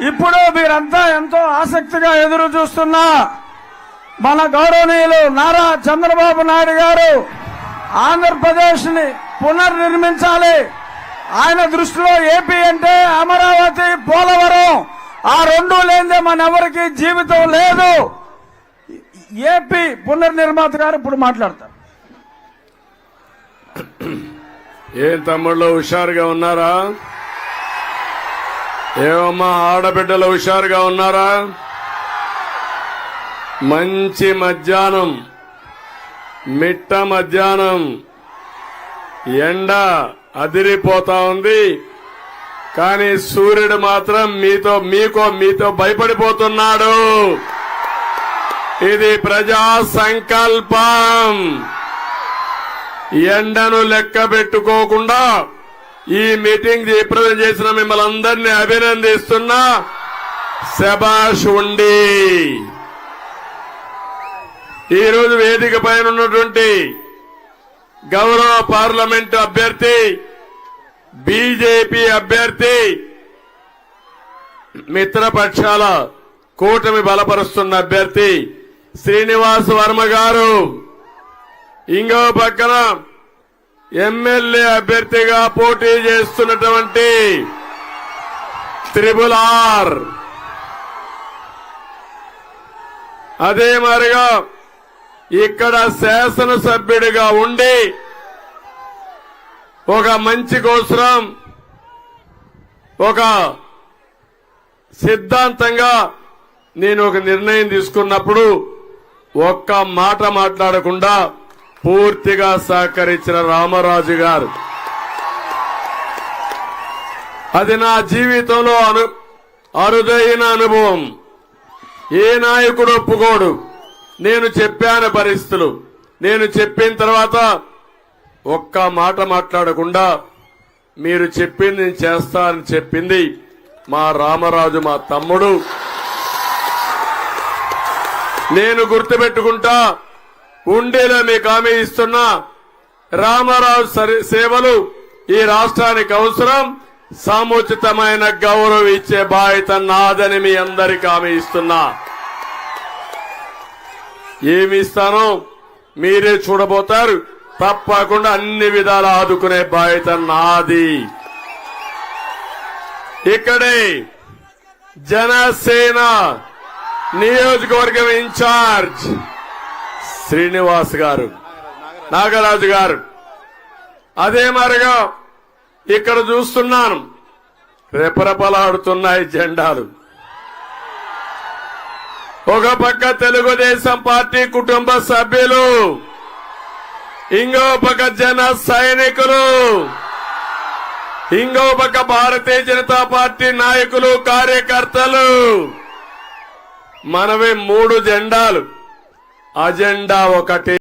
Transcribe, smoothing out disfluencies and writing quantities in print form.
ఇప్పుడు మీరంతా ఎంతో ఆసక్తిగా ఎదురు చూస్తున్న మన గౌరవనీయులు నారా చంద్రబాబు నాయుడు గారు ఆంధ్రప్రదేశ్ ని పునర్నిర్మించాలి. ఆయన దృష్టిలో ఏపీ అంటే అమరావతి, పోలవరం, ఆ రెండు లేనిదే మనెవరికి జీవితం లేదు. ఏపీ పునర్నిర్మాత గారు ఇప్పుడు మాట్లాడతారు. ఏం తమ్ముళ్ళు హుషారుగా ఉన్నారా? ఏమమ్మా ఆడబిడ్డలు హుషారుగా ఉన్నారా? మంచి మధ్యాహ్నం, మిట్ట మధ్యాహ్నం, ఎండ అదిరిపోతా ఉంది. కానీ సూర్యుడు మాత్రం మీతో భయపడిపోతున్నాడు. ఇది ప్రజా సంకల్పం. ఎండను లెక్క పెట్టుకోకుండా ఈ మీటింగ్ జయప్రదం చేసిన మిమ్మల్ని అందరినీ అభినందిస్తున్నా. శభాష్ ఉండి. ఈరోజు వేదిక పైన ఉన్నటువంటి గౌరవ పార్లమెంటు అభ్యర్థి, బీజేపీ అభ్యర్థి, మిత్రపక్షాల కూటమి బలపరుస్తున్న అభ్యర్థి శ్రీనివాస్ వర్మ గారు, ఇంకో పక్కన ఎమ్మెల్యే అభ్యర్థిగా పోటీ చేస్తున్నటువంటి RRR, అదే మాదిరిగా ఇక్కడ శాసనసభ్యుడిగా ఉండి ఒక మంచి కోసం ఒక సిద్ధాంతంగా నేను ఒక నిర్ణయం తీసుకున్నప్పుడు ఒక్క మాట మాట్లాడకుండా పూర్తిగా సహకరించిన రామరాజు గారు, అది నా జీవితంలో అరుదైన అనుభవం. ఏ నాయకుడు ఒప్పుకోడు. నేను చెప్పాను పరిస్థితులు. నేను చెప్పిన తర్వాత ఒక్క మాట మాట్లాడకుండా మీరు చెప్పింది నేను చేస్తా అని చెప్పింది మా రామరాజు, మా తమ్ముడు. నేను గుర్తుపెట్టుకుంటా. ఉండేలా మీకు హామీ ఇస్తున్నా. రామరాజు సేవలు ఈ రాష్ట్రానికి అవసరం. సముచితమైన గౌరవం ఇచ్చే బాధ్యత నాదని మీ అందరికీ హామీ ఇస్తున్నా. ఏమి ఇస్తానో మీరే చూడబోతారు. తప్పకుండా అన్ని విధాలు ఆదుకునే బాధ్యత నాది. ఇక్కడే జనసేన నియోజకవర్గం ఇన్ఛార్జ్ శ్రీనివాస్ గారు, నాగరాజు గారు. అదే మరిగా ఇక్కడ చూస్తున్నాను రెపరెపలాడుతున్నాయి జెండాలు. ఒక పక్క తెలుగుదేశం పార్టీ కుటుంబ సభ్యులు, ఇంకో పక్క జన సైనికులు, ఇంకో పక్క భారతీయ జనతా పార్టీ నాయకులు, కార్యకర్తలు. మనవి 3 జెండాలు. అజెండా ఒకటి.